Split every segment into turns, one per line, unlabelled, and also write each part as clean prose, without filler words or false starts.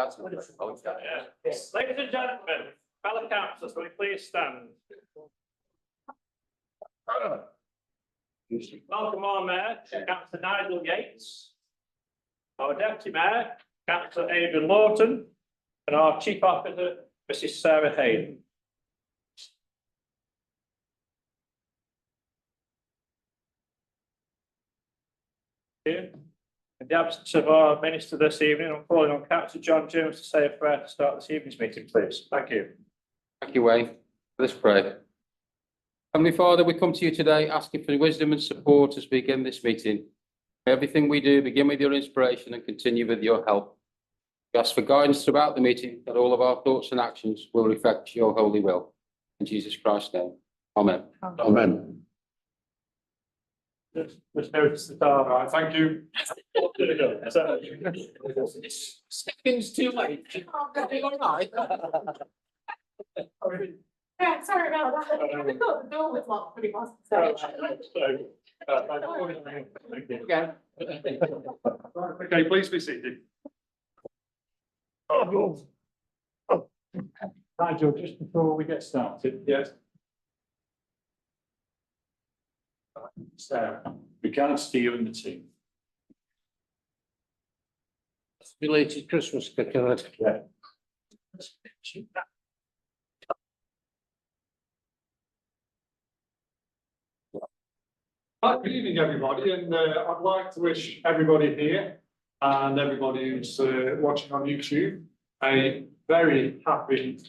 Ladies and gentlemen, fellow councillors, will you please stand? Welcome our Mayor, Councillor Nigel Yates, our Deputy Mayor, Councillor Adrian Lawton, and our Chief Officer, Mrs. Sarah Hayden. In the absence of our Minister this evening, I'm calling on Councillor John Jones to say a prayer to start this evening's meeting, please. Thank you.
Thank you, Wayne. Let's pray. Heavenly Father, we come to you today asking for wisdom and support as we begin this meeting. Everything we do, begin with your inspiration and continue with your help. We ask for guidance throughout the meeting, that all of our thoughts and actions will reflect your holy will. In Jesus Christ's name, amen.
Amen.
Just notice the time.
Right, thank you.
Seconds too late.
Yeah, sorry about that. I thought the door was locked pretty much.
Okay, please be seated.
Nigel, just before we get started,
Yes.
Sarah, we can't see you in the team.
Related Christmas card.
Yeah.
Good evening, everybody, and I'd like to wish everybody here and everybody who's watching on YouTube a very happy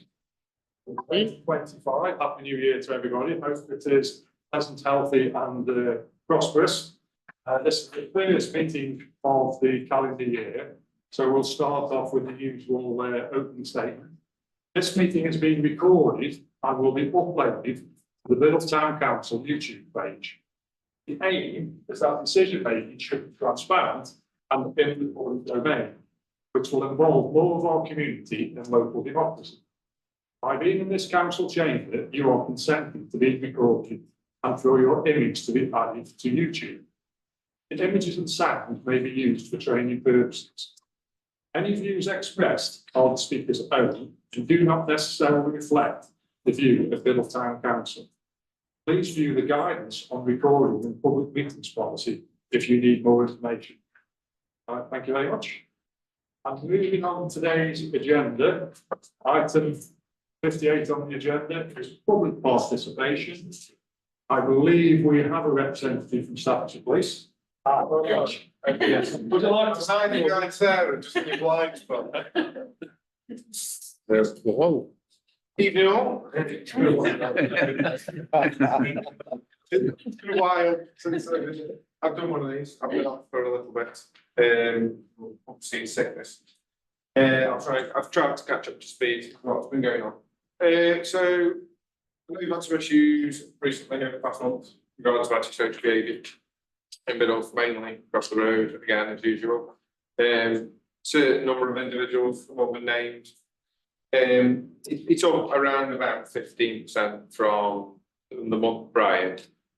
2025. Happy New Year to everybody. Hope it is pleasant, healthy, and prosperous. This is the first meeting of the calendar year, so we'll start off with the usual opening statement. This meeting is being recorded and will be uploaded to the Biddulph Town Council YouTube page. The aim is that decision making should be transparent and in the public domain, which will involve more of our community and local democracy. By being in this council chamber, you are consenting to be recorded and for your image to be added to YouTube. The images and sound may be used for training purposes. Any views expressed are the speaker's own and do not necessarily reflect the view of Biddulph Town Council. Please view the guidance on recording and public meetings policy if you need more information. Thank you very much. And moving on to today's agenda, item 58 on the agenda is public participation. I believe we have a representative from Staffordshire Police. Yes. Would you like to sign the guide, Sarah, just in your blind spot?
Whoa.
Evening all. It's been a while since I've done one of these. I've been off for a little bit. Obviously sickness. I've tried to catch up to speed with what's been going on. So I know you've had some issues recently over the past month regarding to antisocial behaviour in Biddulph, mainly across the road again as usual. Certain number of individuals have been named. It's up around about 15% from the month prior,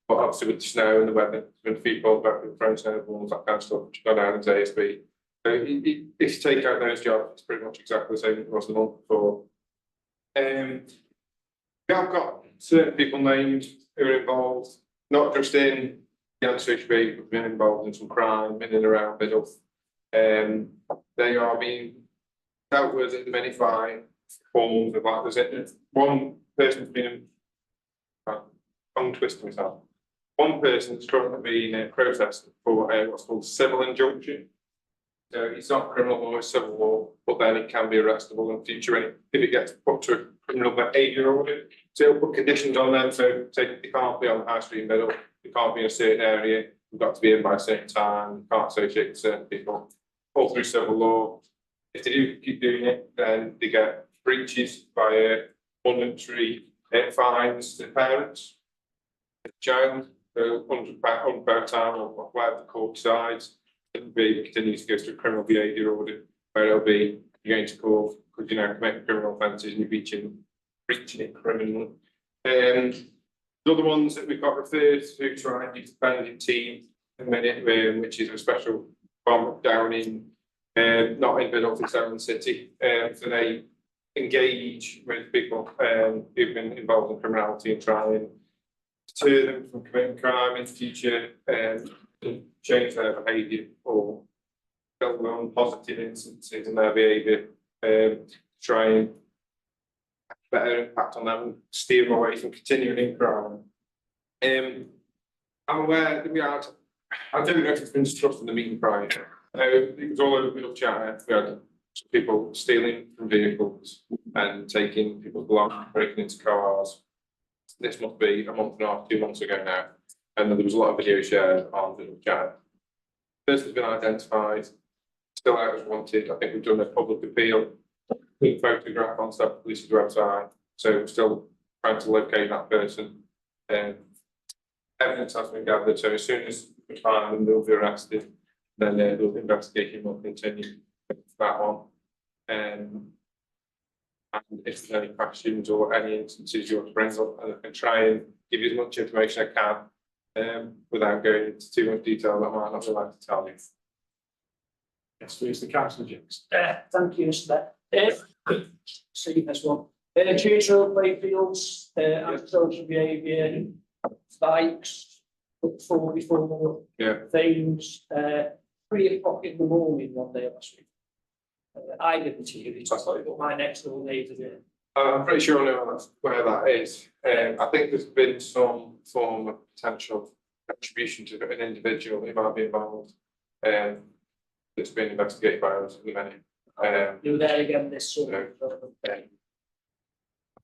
but obviously with the snow and the weather, there's been a few people back with throwing snowballs, that kind of stuff, which gone down as ASB. So if you take out those jobs, it's pretty much exactly the same as it was the month before. We have got certain people named who are involved, not just in the antisocial behaviour, but been involved in some crime in and around Biddulph. They are being dealt with at the minute by forms of like there's one person's been tongue twisting myself. One person's currently being processed for what's called civil injunction. So it's not criminal law, it's civil law, but then it can be arrestable in future if it gets put to a criminal behaviour order. So it'll put conditions on them. So say they can't be on the high street in Biddulph, they can't be in a certain area, they've got to be in by a certain time, you can't associate with certain people, all through civil law. If they do keep doing it, then they get breaches by monetary fines to parents, the child, £100 time or whatever the court decides. It'll be continues to go through criminal behaviour order, where it'll be you're going to court because you're now committing criminal offences and you're breaching it criminally. The other ones that we've got referred to our independent team in a minute, which is a special bomb down in
not in Biddulph, Severn City. So they engage with people who've been involved in criminality and try and deter them from committing crime in the future, to change their behaviour or build on positive instances in their behaviour, try and have a better impact on them and steer them away from continuing in crime. I'm aware that I don't know if it's been discussed in the meeting prior. It was all over Biddulph chat. We had people stealing from vehicles and taking people's belongings, breaking into cars. This must be a month and a half, 2 months ago now. And there was a lot of video shared on Biddulph chat. Person has been identified, still out as wanted. I think we've done a public appeal, put photograph on Staff Police's website. So we're still trying to locate that person. Evidence has been gathered, so as soon as we find them, they'll be arrested. Then the investigation will continue with that one. And if there's any questions or any instances you want to bring up, and I can try and give you as much information I can, without going into too much detail that I might not be allowed to tell you.
Yes, please, the councillor Jinks.
Thank you, Mr. See this one. Change road playfields, antisocial behaviour, bikes, look for before
Yeah.
things, 3 o'clock in the morning one day last week. I didn't hear it, but my next door neighbour did.
I'm pretty sure I know where that is. I think there's been some form of potential contribution to an individual who might be involved. That's been investigated by us at the minute.
You were there again this summer.
Yeah.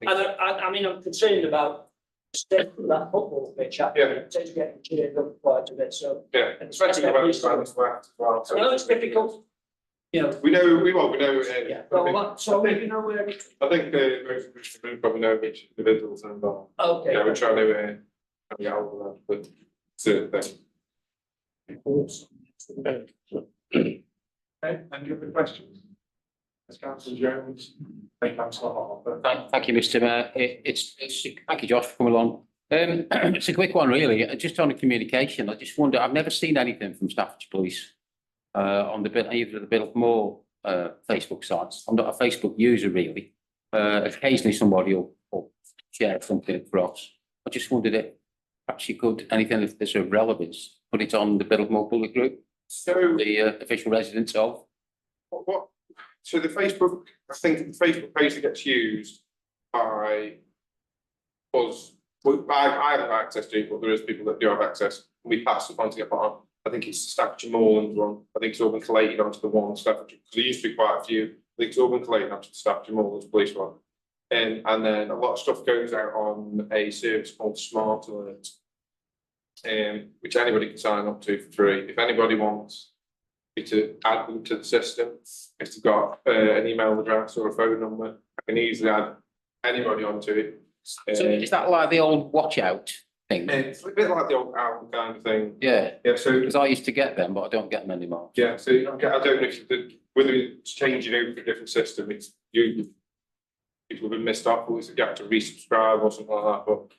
I mean, I'm concerned about that football pitch.
Yeah.
It's getting cheered up quite a bit, so.
Yeah, especially when it's around this way as well.
I know it's difficult, you know.
We know.
Yeah, well, so you know where it.
I think most of the group probably know which individuals are involved.
Okay.
Yeah, we're trying to get hold of that, but certain things.
Okay, any other questions? As councillor Jones, thank councillor Harper.
Thank you, Mr. Mayor. Thank you, Josh, for coming along. It's a quick one, really. Just on the communication, I just wonder, I've never seen anything from Staffordshire Police on either of the Biddulph Moor Facebook sites. I'm not a Facebook user, really. Occasionally somebody will share something across. I just wondered if perhaps you could, anything if there's a relevance, put it on the Biddulph Moor Public Group,
So
the official residents of.
what? So the Facebook, I think the Facebook page that gets used by us. I have access to it, but there is people that do have access. We pass it on to get put on. I think it's Staffordshire Moorland one. I think it's all been collated onto the one Staffordshire, because there used to be quite a few. I think it's all been collated onto the Staffordshire Moorland police one. And then a lot of stuff goes out on a service called Smart Alert, which anybody can sign up to for free. If anybody wants me to add them to the system, if they've got an email address or a phone number, I can easily add anybody onto it.
So is that like the old watch out thing?
It's a bit like the old album kind of thing.
Yeah,
Yeah, so
because I used to get them, but I don't get them anymore.
yeah, so I don't know if whether it's changing over to a different system. It's people have been missed off, or it's you have to resubscribe or something like that. But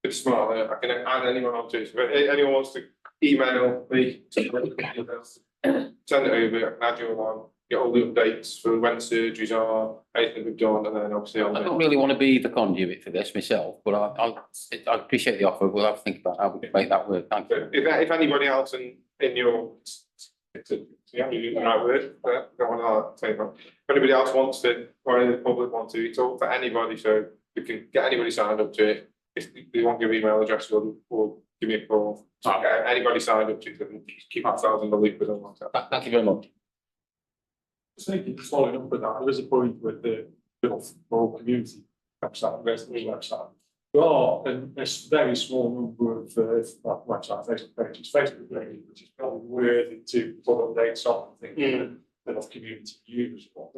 it's smart. I can add anyone onto it. So if anyone wants to email me, send it over. I can add you on. Get all the updates for when surgeries are, anything we've done, and then obviously
I don't really want to be the conduit for this myself, but I appreciate the offer. We'll have to think about how we can make that work. Thank you.
If anybody else in your yeah, you use the right word, don't want to say that. If anybody else wants to, or any of the public want to, it's all for anybody, so we can get anybody signed up to it. If they want to give email address or give me a call, so get anybody signed up to it, and keep ourselves in the loop with them like that.
Thank you very much.
Thinking, just following up with that, there is a point with the Biddulph Moor community website, resident website. There are a very small number of website, Facebook pages, which is probably worthy to put updates on. I think Biddulph community use for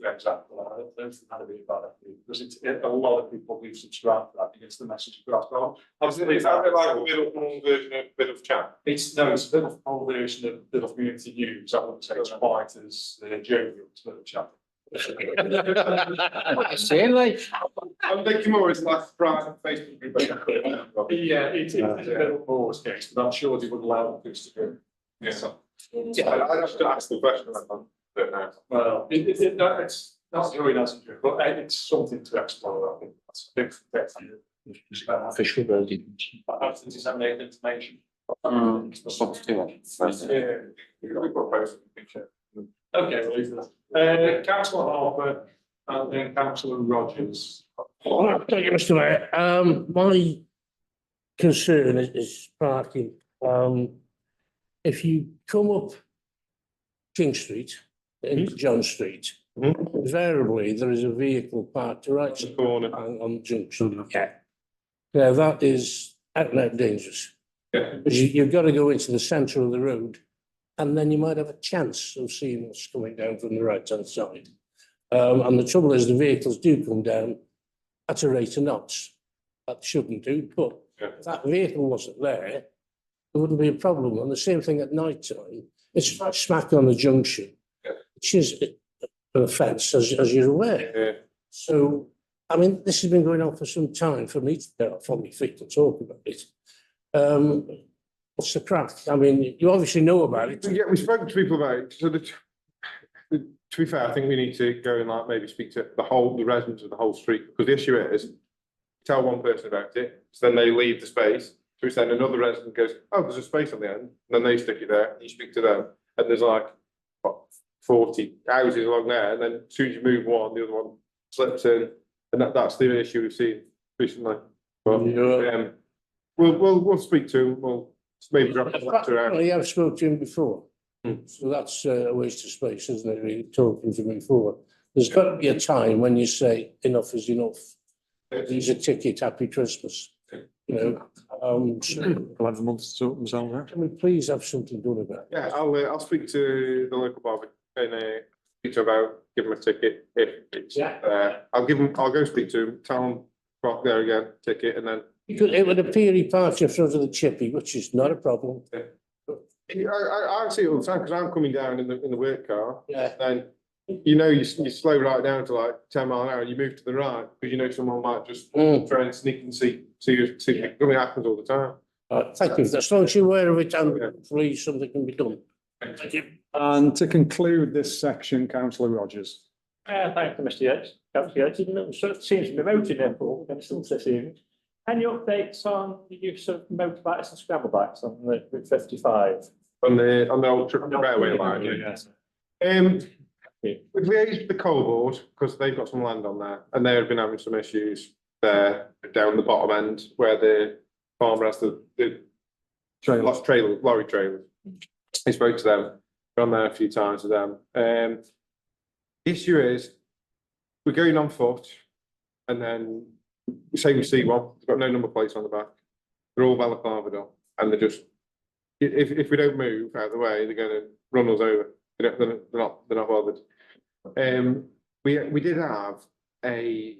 example. I don't think that'd be a bad idea, because it's a lot of people who subscribe to that against the message across.
Is that a bit like a Biddulph version of Biddulph chat?
It's a Biddulph Moor version of Biddulph community news. I wouldn't say it's quite as jovial as Biddulph chat.
Saying like,
I'm thinking more it's like private Facebook group.
Yeah, it's a Biddulph Moor's case, but I'm sure they would allow us to do.
Yeah. Yeah, I'd have to ask the question, I don't know.
Well, it's not the right answer, to it, but it's something to explore, I think. That's
Official road.
That's the disseminated information.
Yeah, we've got both.
Okay, we'll leave that. Councillor Harper and then Councillor Rogers.
Thank you, Mr. Mayor. My concern is parking. If you come up King Street into John Street, invariably there is a vehicle parked right
The corner.
on the junction. Yeah. Now that is out and out dangerous.
Yeah.
Because you've got to go into the centre of the road, and then you might have a chance of seeing what's coming down from the right hand side. And the trouble is, the vehicles do come down at a rate of knots. That shouldn't do, but if that vehicle wasn't there, there wouldn't be a problem. And the same thing at night time. It's right smack on the junction, which is an offence, as you're aware.
Yeah.
So, I mean, this has been going on for some time for me to get off on my feet and talk about it. What's the crack? I mean, you obviously know about it.
Yeah, we spoke to people about it, so to be fair, I think we need to go and like maybe speak to the residents of the whole street, because the issue is, tell one person about it, so then they leave the space, so then another resident goes, oh, there's a space on the end, and then they stick it there, and you speak to them, and there's like, what, 40 houses along there, and then as soon as you move one, the other one slips in, and that's the issue we've seen recently. But,
Yeah.
we'll speak to him, we'll maybe drop a letter out.
Well, you have spoken to him before. So that's a waste of space, isn't it, really, talking to me before? There's got to be a time when you say enough is enough. Here's a ticket, happy Christmas. You know, so
11 months to sort themselves out.
can we please have something done about it?
Yeah, I'll speak to the local barber and speak to him about, give him a ticket if it's I'll go speak to him, tell him park there again, ticket, and then.
It would appear he parked in front of the chippy, which is not a problem.
I see it all the time, because I'm coming down in the work car,
Yeah.
and you slow right down to like 10 mile an hour, and you move to the right, because you know someone might just try and sneak and see it happens all the time.
Thank you. As long as you're aware of it, and hopefully something can be done. Thank you.
And to conclude this section, councillor Rogers.
Thank you, Mr. Yates. Councillor Yates, even though it seems to be mounted there, but we're going to still this evening. Any updates on the use of motorbikes and scramble bikes on the Route 55?
On the old railway line. We've liaised with the coal board, because they've got some land on there, and they've been having some issues there down the bottom end where the farmer has the lorry trailers. I spoke to them, gone there a few times with them. The issue is, we're going on foot, and then we say we see one, it's got no number plates on the back. They're all balaclava, and they're just, if we don't move out of the way, they're going to run us over. They're not bothered. We did have I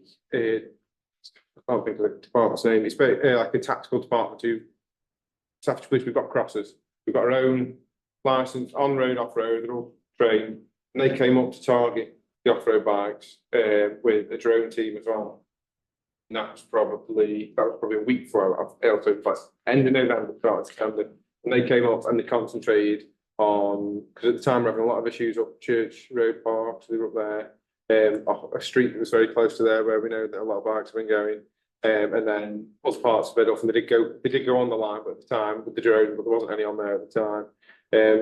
can't think of the department's name. It's like a tactical department to Staffordshire Police. We've got crossers. We've got our own license on road, off road. They're all trained, and they came up to target the off road bikes with a drone team as well. And that was probably a week before I also like end of November, start of September, and they came up and they concentrated on, because at the time we're having a lot of issues up Church Road Park, so they were up there, off a street that was very close to there where we know that a lot of bikes have been going, and then other parts of it off, and they did go on the line, but at the time with the drone, but there wasn't any on there at the time.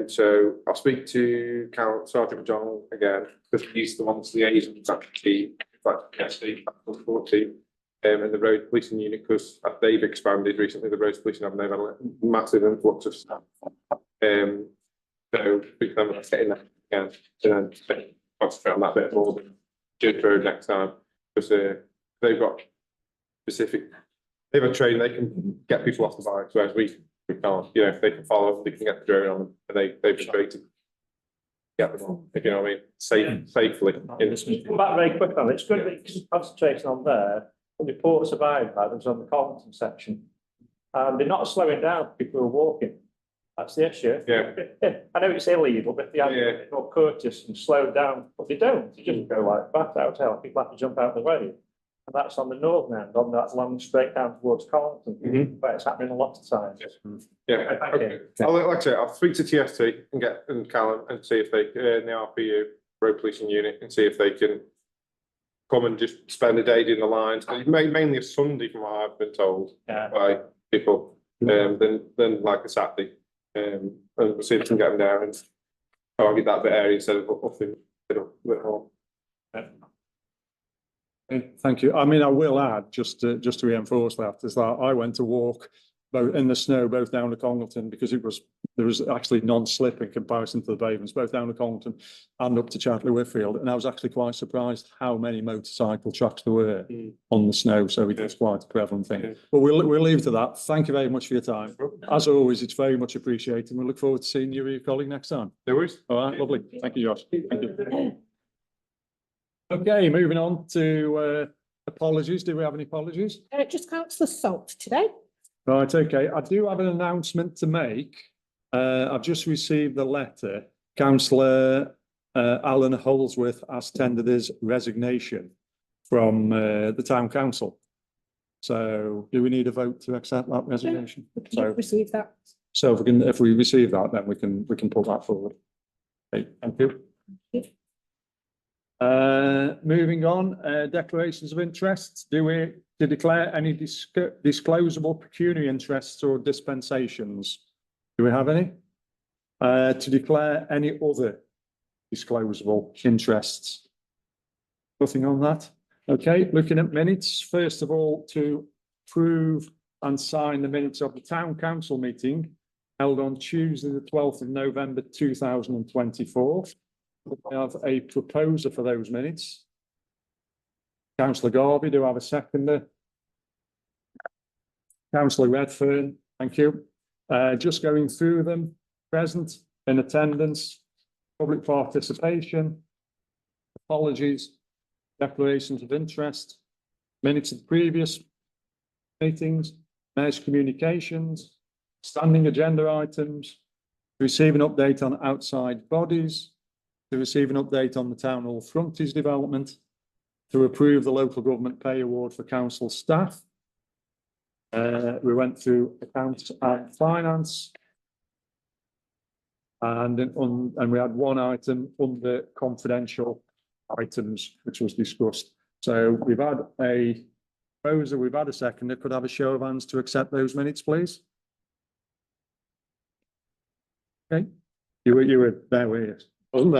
So I'll speak to Sergeant John again, because he's the one that's liaising with that team, in fact, the transport team, and the road policing unit, because they've expanded recently, the road policing have a massive influx of staff. So we can have a get in there again, and then concentrate on that bit more than Church Road next time, because they've got specific, they've a train, they can get people off the bikes, whereas we can't. You know, if they can follow, they can get the drone on them, and they've straight to get them on, if you know what I mean, safely.
Come back very quick on it. It's going to be concentrating on there. The reports of iPads on the Compton section, and they're not slowing down people who are walking. That's the issue.
Yeah.
I know it's illegal, but if they have a bit more courteous and slow down, but they don't. They just go like that out. People have to jump out of the way. And that's on the northern end, on that land straight down towards Carlton, where it's happening a lot of times.
Yeah,
Thank
okay. Like I say, I'll speak to TST and Callum and see if they, the RPU, road policing unit, and see if they can come and just spend a day doing the lines. And mainly a Sunday from what I've been told
Yeah.
by people, then like a Saturday. And we'll see if we can get them there and target that bit area instead of up in, a bit more.
Thank you. I mean, I will add, just to reinforce that, is that I went to walk both in the snow, both down to Congleton, because there was actually non-slip in comparison to the pavements, both down to Congleton and up to Chatley Whitfield. And I was actually quite surprised how many motorcycle tracks there were on the snow. So it is quite a prevalent thing. But we'll leave to that. Thank you very much for your time. As always, it's very much appreciated. We look forward to seeing you, your colleague, next time.
No worries.
All right, lovely. Thank you, Josh. Thank you. Okay, moving on to apologies. Do we have any apologies?
Just councillor Salt today.
Right, okay. I do have an announcement to make. I've just received a letter. Councillor Alan Holsworth has tendered his resignation from the town council. So do we need a vote to accept that resignation? So
Receive that.
So if we receive that, then we can put that forward. Okay, thank you. Moving on, declarations of interest. Do we to declare any disclosable pecuniary interests or dispensations? Do we have any? To declare any other disclosable interests? Nothing on that. Okay, looking at minutes. First of all, to approve and sign the minutes of the town council meeting held on Tuesday, the 12th of November, 2024. We have a proposer for those minutes. Councillor Garvey, do I have a seconder? Councillor Redfern, thank you. Just going through them, present, in attendance, public participation, apologies, declarations of interest, minutes of previous meetings, mayor's communications, standing agenda items, receive an update on outside bodies, to receive an update on the town hall frontage development, to approve the local government pay award for council staff. We went through accounts and finance. And we had one item under confidential items, which was discussed. So we've had a proposer, we've had a seconder. Could I have a show of hands to accept those minutes, please? Okay, you were there, were you? Wasn't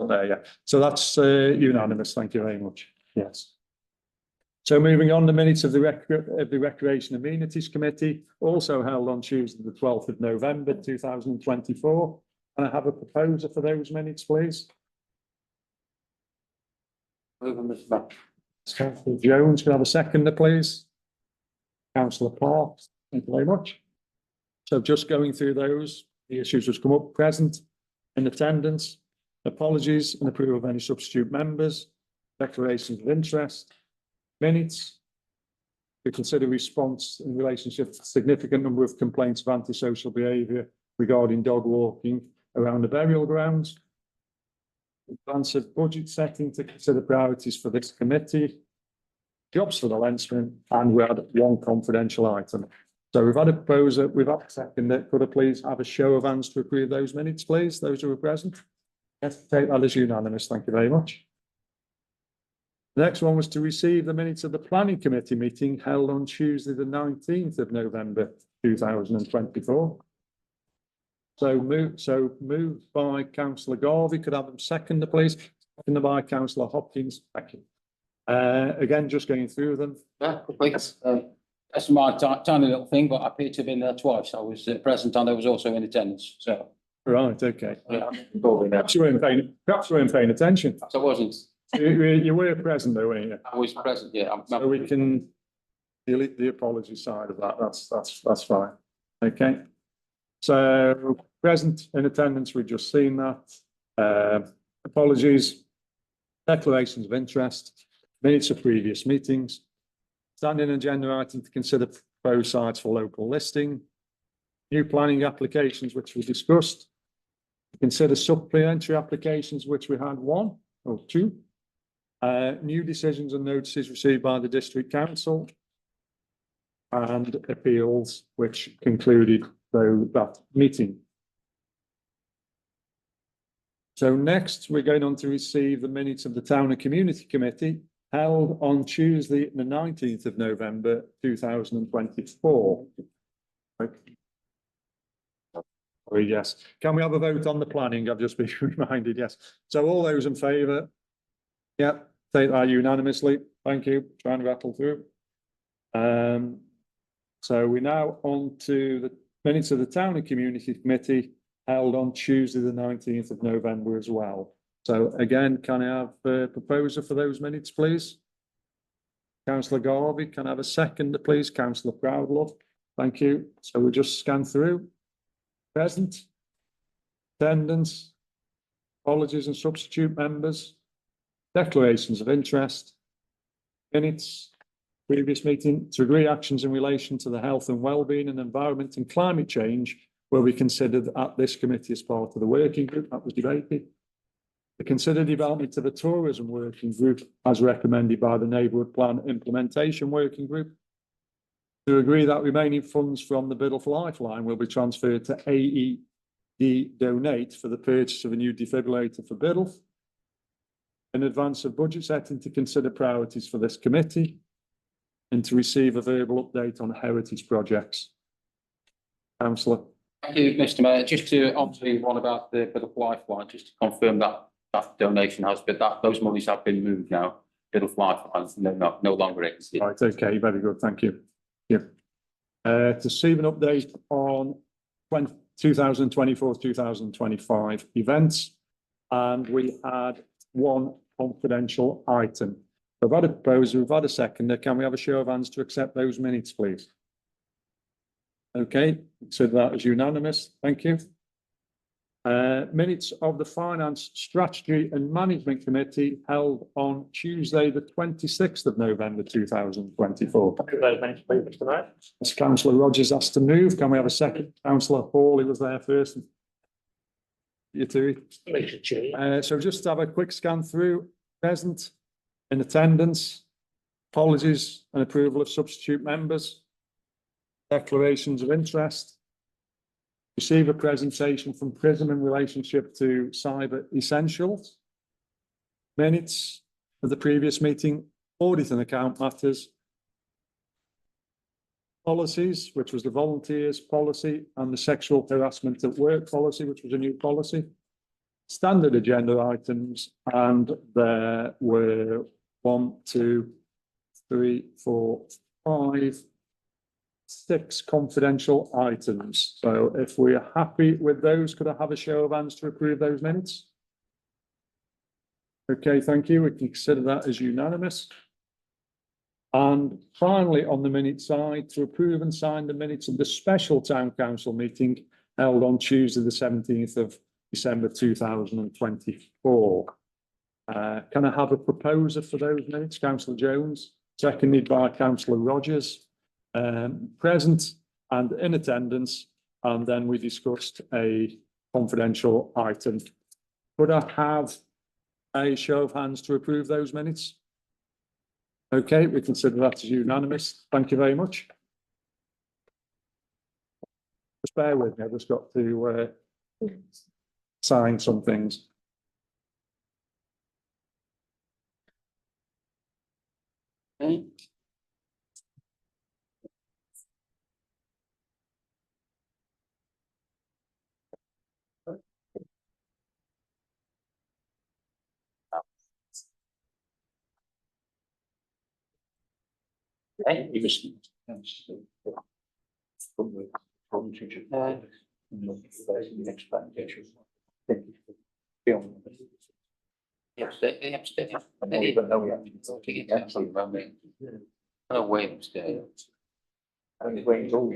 there, yeah. So that's unanimous. Thank you very much. Yes. So moving on, the minutes of the Recreation Amenities Committee, also held on Tuesday, the 12th of November, 2024. Can I have a proposer for those minutes, please? Councillor Jones, can I have a seconder, please? Councillor Parks, thank you very much. So just going through those, the issues which come up: present, in attendance, apologies and approval of any substitute members, declarations of interest, minutes, to consider response in relationship to significant number of complaints of antisocial behaviour regarding dog walking around the burial grounds, advance of budget setting to consider priorities for this committee, jobs for the Lensman, and we had one confidential item. So we've had a proposer, we've had a seconder. Could I please have a show of hands to approve those minutes, please, those who are present? Yes, take that as unanimous. Thank you very much. The next one was to receive the minutes of the planning committee meeting held on Tuesday, the 19th of November, 2024. So moved by Councillor Garvey. Could I have them seconder, please? Seconded by Councillor Hopkins. Thank you. Again, just going through them.
Yeah, please. That's my tiny little thing, but I appear to have been there twice. I was present and I was also in attendance. So
Right, okay.
yeah,
Perhaps you weren't paying attention.
so I wasn't.
You were present though, weren't you?
I was present. Yeah,
So we can delete the apology side of that. That's fine. Okay. So present, in attendance, we've just seen that. Apologies, declarations of interest, minutes of previous meetings, standing agenda item to consider proposed sites for local listing, new planning applications which we discussed, consider supplementary applications which we had one or two, New decisions and notices received by the district council. And appeals which concluded that meeting. So next, we're going on to receive the minutes of the Town and Community Committee held on Tuesday, the 19th of November, 2024. Oh, yes. Can we have a vote on the planning? I've just been reminded, yes. So all those in favour? Yep, take that unanimously. Thank you. Trying to rattle through. So we're now on to the minutes of the Town and Community Committee held on Tuesday, the 19th of November as well. So again, can I have a proposer for those minutes, please? Councillor Garvey, can I have a second, please? Councillor Proudlove, thank you. So we'll just scan through. Present, attendance, apologies and substitute members, declarations of interest, minutes, previous meeting, to agree actions in relation to the health and well-being and environment and climate change will be considered at this committee as part of the working group that was debated. To consider development of a tourism working group as recommended by the Neighbourhood Plan Implementation Working Group. To agree that remaining funds from the Biddulph Lifeline will be transferred to AED Donate for the purchase of a new defibrillator for Biddulph. In advance of budget setting, to consider priorities for this committee and to receive a verbal update on heritage projects. Councillor.
Thank you, Mr. Mayor. Just to obviously one about the Biddulph Lifeline, just to confirm that that donation has been, that those monies have been moved now. Biddulph Lifeline no longer exists.
Right, okay, very good, thank you. Yeah. To receive an update on 2024-2025 events, and we had one confidential item. We've had a proposer, we've had a seconder. Can we have a show of hands to accept those minutes, please? Okay, so that is unanimous. Thank you. Minutes of the Finance Strategy and Management Committee held on Tuesday, the 26th of November, 2024.
Those minutes, please, Mr. Mayor.
As Councillor Rogers asked to move, can we have a second? Councillor Hawley was there first. You too. So just have a quick scan through. Present, in attendance, apologies and approval of substitute members, declarations of interest, receive a presentation from Prism in relationship to cyber essentials, minutes of the previous meeting, audit and account matters, policies, which was the volunteers policy and the sexual harassment at work policy, which was a new policy, standard agenda items, and there were 1, 2, 3, 4, 5, 6 confidential items. So if we're happy with those, could I have a show of hands to approve those minutes? Okay, thank you. We can consider that as unanimous. And finally, on the minute side, to approve and sign the minutes of the special town council meeting held on Tuesday, the 17th of December 2024. Can I have a proposer for those minutes? Councillor Jones, seconded by Councillor Rogers. Present and in attendance, and then we discussed a confidential item. Could I have a show of hands to approve those minutes? Okay, we consider that as unanimous. Thank you very much. Just bear with me, I've just got to sign some things.
Okay. He was. Oh, wait, stay.
And Wayne's all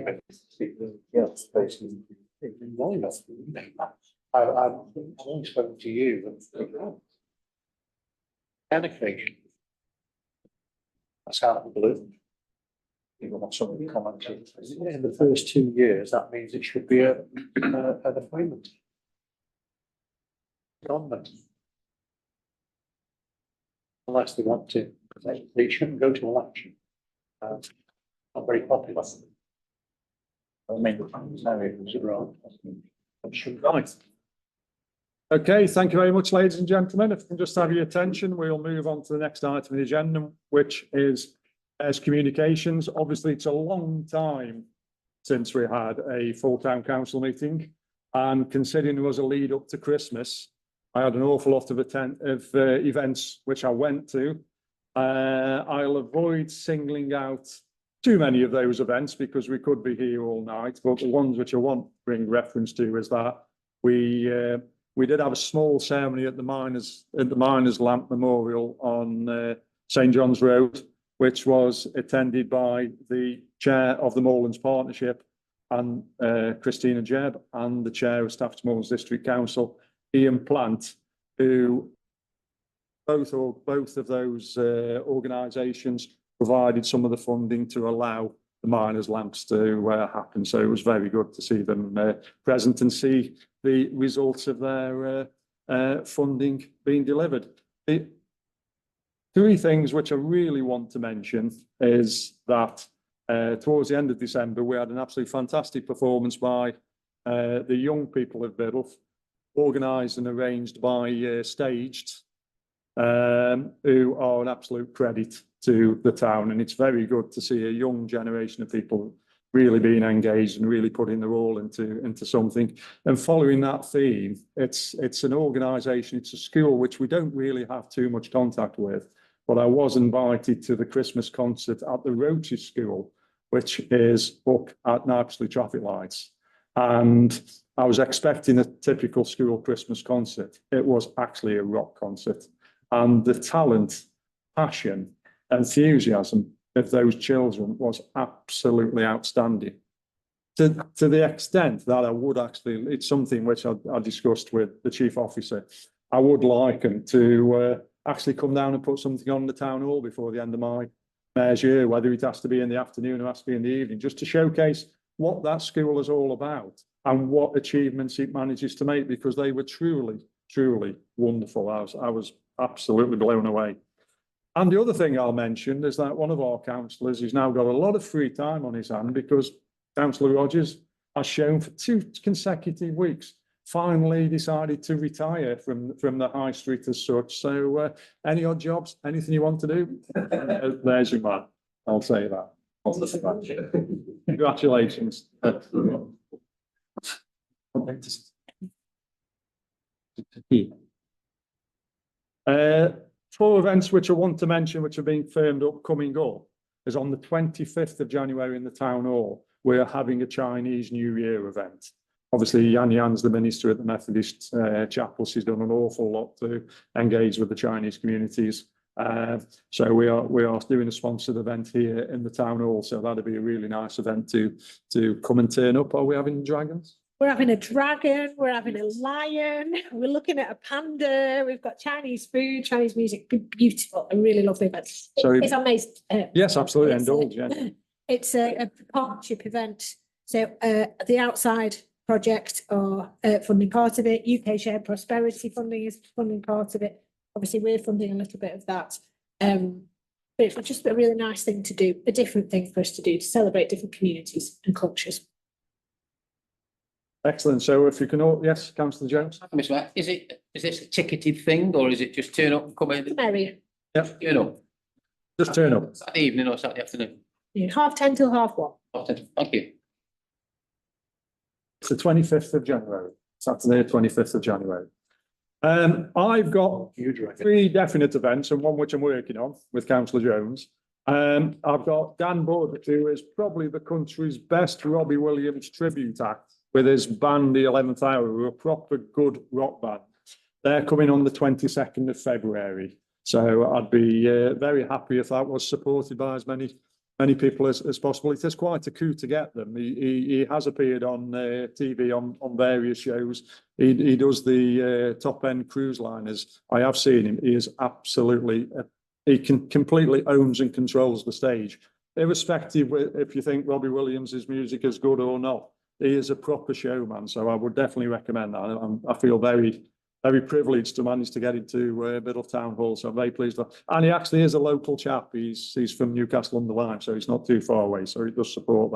yes, basically. I've only spoken to you. And occasion. That's out of the blue. People want something commented. In the first 2 years, that means it should be an appointment. On them. unless they want to, because they shouldn't go to election. Not very popular. I mean, no, it was wrong.
Right. Okay, thank you very much, ladies and gentlemen. If we can just have your attention, we'll move on to the next item of the agenda, which is as communications. Obviously, it's a long time since we had a full town council meeting, and considering there was a lead up to Christmas, I had an awful lot of events which I went to. I'll avoid singling out too many of those events because we could be here all night, but the ones which I want to bring reference to is that we did have a small ceremony at the Miners Lamp Memorial on St John's Road, which was attended by the chair of the Moorlands Partnership and Christina Jebb, and the chair of Stafford's Moorlands District Council, Ian Plant, who both of those organisations provided some of the funding to allow the miners' lamps to happen. So it was very good to see them present and see the results of their funding being delivered. The three things which I really want to mention is that towards the end of December, we had an absolutely fantastic performance by the young people of Biddulph, organised and arranged by Staged, who are an absolute credit to the town. And it's very good to see a young generation of people really being engaged and really putting their all into something. And following that theme, it's an organisation, it's a school which we don't really have too much contact with, but I was invited to the Christmas concert at the Roaches School, which is up at Knipsley traffic lights. And I was expecting a typical school Christmas concert. It was actually a rock concert. And the talent, passion, enthusiasm of those children was absolutely outstanding. To the extent that I would actually, it's something which I discussed with the chief officer, I would like them to actually come down and put something on the town hall before the end of my mayor's year, whether it has to be in the afternoon or has to be in the evening, just to showcase what that school is all about and what achievements it manages to make, because they were truly, truly wonderful. I was absolutely blown away. And the other thing I'll mention is that one of our councillors has now got a lot of free time on his hand, because Councillor Rogers has shown for 2 consecutive weeks, finally decided to retire from the high street as such. So any odd jobs, anything you want to do, there's your man. I'll say that. Congratulations. 4 events which I want to mention, which are being firmed up, coming up, is on the 25th of January in the town hall. We're having a Chinese New Year event. Obviously, Yan Yan's the minister at the Methodist chapel. She's done an awful lot to engage with the Chinese communities. So we are doing a sponsored event here in the town hall. So that'd be a really nice event to come and turn up. Are we having dragons?
We're having a dragon, we're having a lion, we're looking at a panda, we've got Chinese food, Chinese music, beautiful, a really lovely event.
Sorry.
It's amazing.
Yes, absolutely.
It's,
Indulge, yeah.
It's a partnership event. So the outside project are funding part of it, UK Shared Prosperity funding is funding part of it. Obviously, we're funding a little bit of that. But it's just a really nice thing to do, a different thing for us to do, to celebrate different communities and cultures.
Excellent. So if you can all, yes, Councillor Jones.
Mr. Mayor, is this a ticketed thing, or is it just turn up and come in?
Mary,
Yep.
Turn up.
Just turn up.
Saturday evening or Saturday afternoon?
10:30 till 1:30.
Thank you.
It's the 25th of January, Saturday, 25th of January. I've got 3 definite events and one which I'm working on with Councillor Jones. I've got Dan Bourdick, who is probably the country's best Robbie Williams tribute act, with his band, the 11th Hour, who are a proper good rock band. They're coming on the 22nd of February. So I'd be very happy if that was supported by as many people as possible. It is quite a coup to get them. He has appeared on TV on various shows. He does the top end cruise liners. I have seen him. He is absolutely, he completely owns and controls the stage. Irrespective if you think Robbie Williams' music is good or not, he is a proper showman. So I would definitely recommend that. I feel very, very privileged to manage to get into Biddle Town Hall, so I'm very pleased. And he actually is a local chap. He's from Newcastle under Lyme, so he's not too far away. So he does support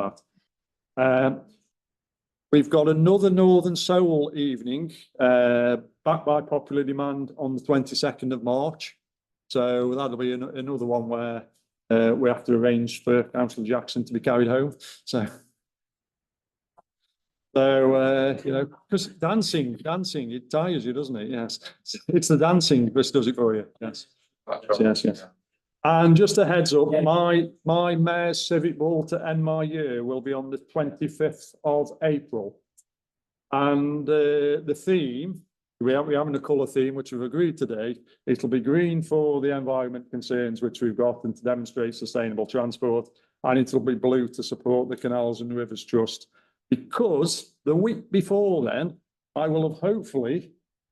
that. We've got another Northern Soul evening, backed by popular demand on the 22nd of March. So that'll be another one where we have to arrange for Councillor Jackson to be carried home. So you know, because dancing, it tires you, doesn't it? Yes, it's the dancing which does it for you. Yes, yes. And just a heads up, my mayor's civic ball to end my year will be on the 25th of April. And the theme, we're having a colour theme, which we've agreed today. It'll be green for the environment concerns which we've got and to demonstrate sustainable transport. And it'll be blue to support the Canals and Rivers Trust. Because the week before then, I will have hopefully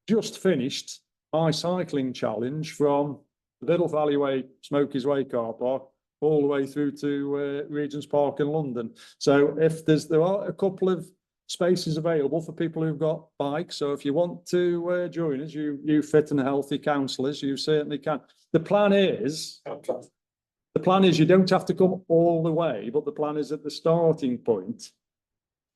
just finished my cycling challenge from the Biddle Valley Way, Smokies Way car park, all the way through to Regent's Park in London. So if there are a couple of spaces available for people who've got bikes. So if you want to join us, you fit and healthy councillors, you certainly can. The plan is you don't have to come all the way, but the plan is at the starting point,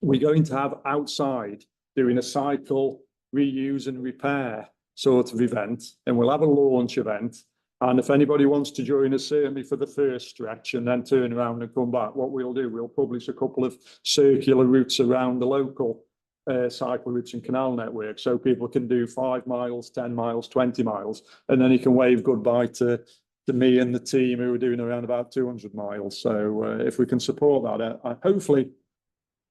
we're going to have outside doing a cycle, reuse and repair sort of event, and we'll have a launch event. And if anybody wants to join us, certainly for the first stretch and then turn around and come back, what we'll do, we'll publish a couple of circular routes around the local cycle routes and canal network. So people can do 5 miles, 10 miles, 20 miles, and then you can wave goodbye to me and the team who are doing around about 200 miles. So if we can support that, hopefully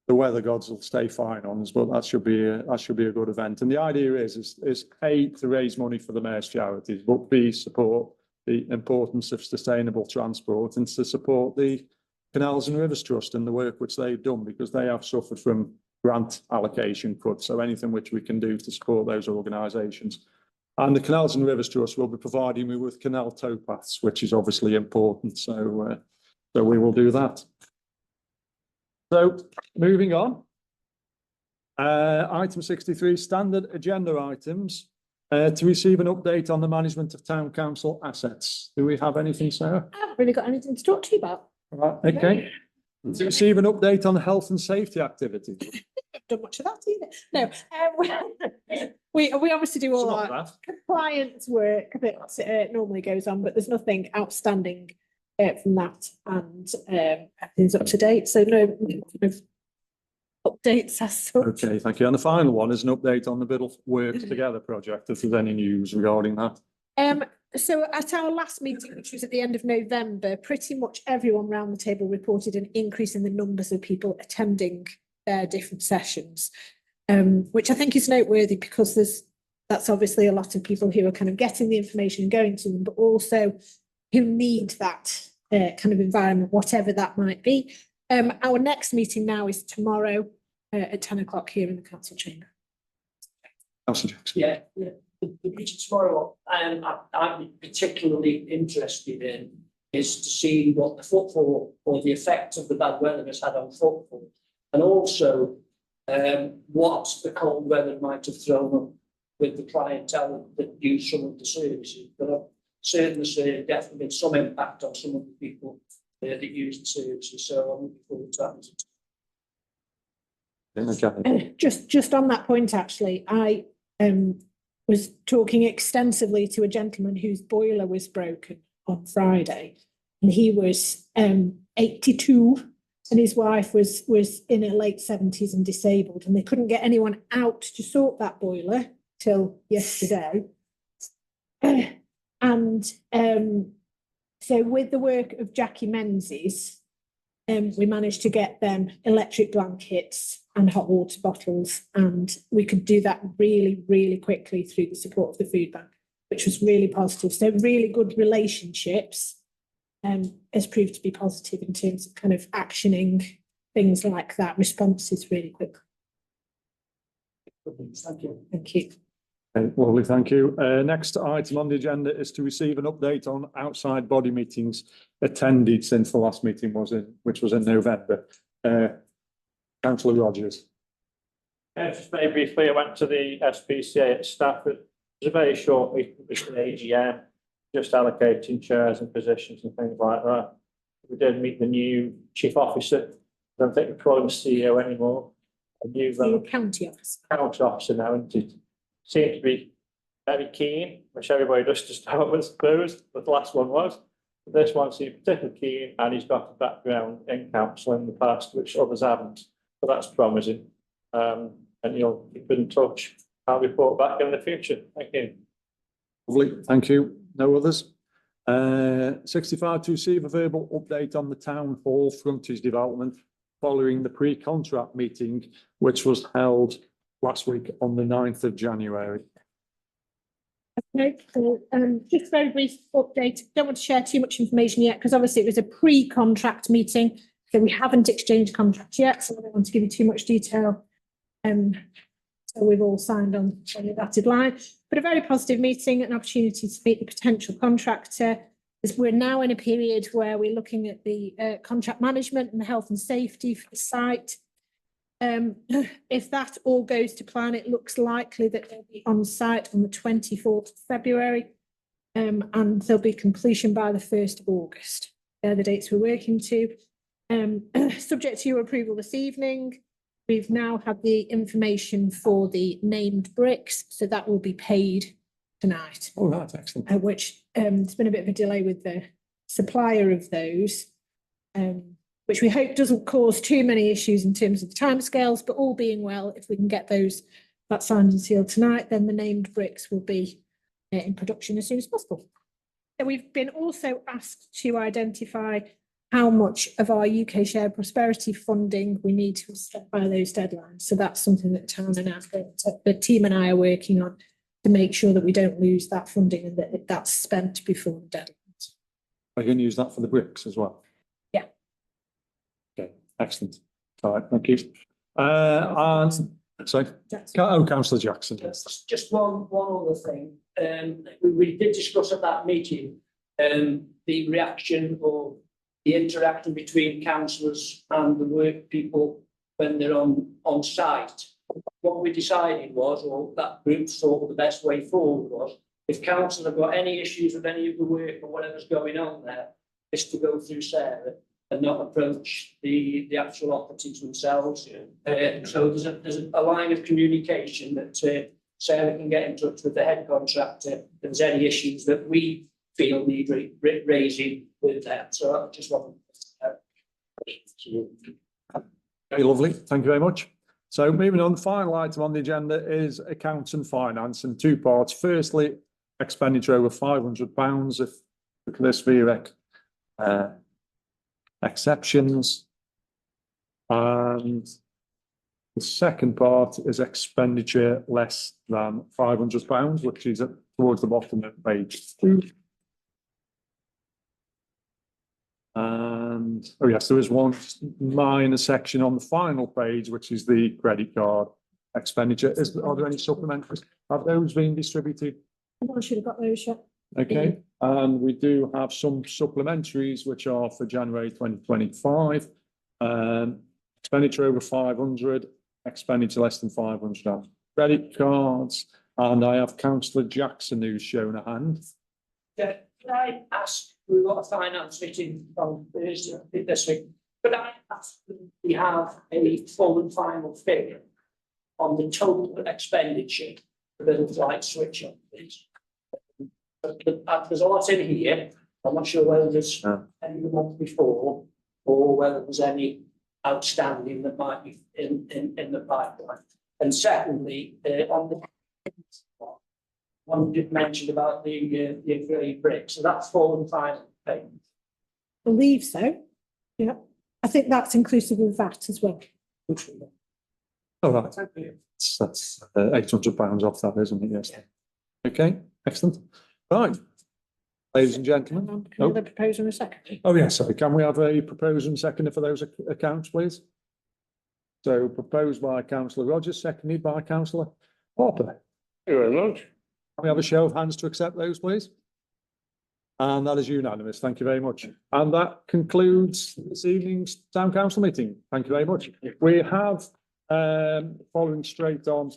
the weather gods will stay fine on us, but that should be a good event. And the idea is A, to raise money for the mayor's charities, but B, support the importance of sustainable transport and to support the Canals and Rivers Trust and the work which they've done, because they have suffered from grant allocation cuts. So anything which we can do to support those organisations. And the Canals and Rivers Trust will be providing me with canal towpaths, which is obviously important. So we will do that. So moving on, item 63, standard agenda items, to receive an update on the management of town council assets. Do we have anything, Sarah?
I haven't really got anything to talk to you about.
Right, okay. To receive an update on the health and safety activity.
I've done much of that either. No, we obviously do all our compliance work that normally goes on, but there's nothing outstanding from that, and everything's up to date. So no updates as such.
Okay, thank you. And the final one is an update on the Biddle Works Together project, if there's any news regarding that.
So at our last meeting, which was at the end of November, pretty much everyone around the table reported an increase in the numbers of people attending their different sessions, which I think is noteworthy, because that's obviously a lot of people who are kind of getting the information and going to them, but also who need that kind of environment, whatever that might be. Our next meeting now is tomorrow at 10 o'clock here in the council chamber.
Councillor Jackson.
Yeah. The meeting tomorrow, I'm particularly interested in is to see what the footfall or the effect of the bad weather has had on footfall, and also what the cold weather might have thrown up with the clientele that use some of the services. But I've certainly definitely been some impact on some of the people that use the services. So I'm looking forward to that.
Just on that point, actually, I was talking extensively to a gentleman whose boiler was broken on Friday, and he was 82, and his wife was in her late 70s and disabled, and they couldn't get anyone out to sort that boiler till yesterday. And so with the work of Jackie Menzies, we managed to get them electric blankets and hot water bottles, and we could do that really, really quickly through the support of the food bank, which was really positive. So really good relationships has proved to be positive in terms of kind of actioning things like that, responses really quick.
Thank you.
Thank you.
Okay, lovely, thank you. Next item on the agenda is to receive an update on outside body meetings attended since the last meeting which was in November. Councillor Rogers.
Just very briefly, I went to the SPCA at Stafford It's a very short meeting with the AGM, just allocating chairs and positions and things like that. We did meet the new chief officer. I don't think we call him CEO anymore. A new
The county office.
county officer now, and it seemed to be very keen, which everybody does to start with, I suppose, but the last one was. This one seemed particularly keen, and he's got a background in council in the past, which others haven't, so that's promising. And you'll keep in touch. I'll report back in the future. Thank you.
Lovely, thank you. No others? 65 to receive a verbal update on the town hall frontage development following the pre-contract meeting, which was held last week on the 9th of January.
Okay, so just a very brief update. Don't want to share too much information yet because obviously it was a pre-contract meeting, so we haven't exchanged contracts yet, so I don't want to give you too much detail. So we've all signed on the dotted line, but a very positive meeting, an opportunity to meet the potential contractor. As we're now in a period where we're looking at the contract management and the health and safety for the site. If that all goes to plan, it looks likely that they'll be on site on the 24th of February, and there'll be completion by the 1st of August. They're the dates we're working to. Subject to your approval this evening, we've now had the information for the named bricks, so that will be paid tonight.
Oh, that's excellent.
Which there's been a bit of a delay with the supplier of those, which we hope doesn't cause too many issues in terms of the timescales, but all being well, if we can get that signed and sealed tonight, then the named bricks will be in production as soon as possible. So we've been also asked to identify how much of our UK Share Prosperity funding we need to step by those deadlines. So that's something that the team and I are working on to make sure that we don't lose that funding and that that's spent before the deadlines.
Are you going to use that for the bricks as well?
Yeah.
Okay, excellent. All right, thank you. Councillor Jackson.
Just one other thing. We did discuss at that meeting the reaction or the interaction between councillors and the work people when they're on site. What we decided was, or that group thought the best way forward was, if council have got any issues with any of the work or whatever's going on there, is to go through Sarah and not approach the actual operatives themselves. So there's a line of communication that Sarah can get in touch with the head contractor if there's any issues that we feel need raising with them. So I just want to.
Very lovely, thank you very much. So moving on, the final item on the agenda is accounts and finance in two parts. Firstly, expenditure over £500 if this VREC exceptions. And the second part is expenditure less than £500, which is towards the bottom of page 2. And, oh yes, there is one minor section on the final page, which is the credit card expenditure. Are there any supplementaries? Have those been distributed?
I should have got those yet.
Okay, and we do have some supplementaries which are for January 2025. Expenditure over 500, expenditure less than 500. Credit cards, and I have Councillor Jackson who's shown a hand.
Yeah, can I ask, we've got a finance meeting on Thursday this week, but I ask that we have a full and final figure on the total expenditure for the light switch on, please. There's a lot in here. I'm not sure whether there's any the month before or whether there's any outstanding that might be in the pipeline. And secondly, on the one you mentioned about the grey brick, so that's full and final payment.
I believe so. Yeah, I think that's inclusive of that as well.
All right, that's £800 off that, isn't it? Yes. Okay, excellent. Right, ladies and gentlemen.
Another proposal in a second.
Oh, yes, sorry. Can we have a proposal and seconder for those accounts, please? So proposed by Councillor Rogers, seconded by Councillor Harper.
Thank you very much.
Can we have a show of hands to accept those, please? And that is unanimous. Thank you very much. And that concludes this evening's Town Council meeting. Thank you very much. We have, following straight on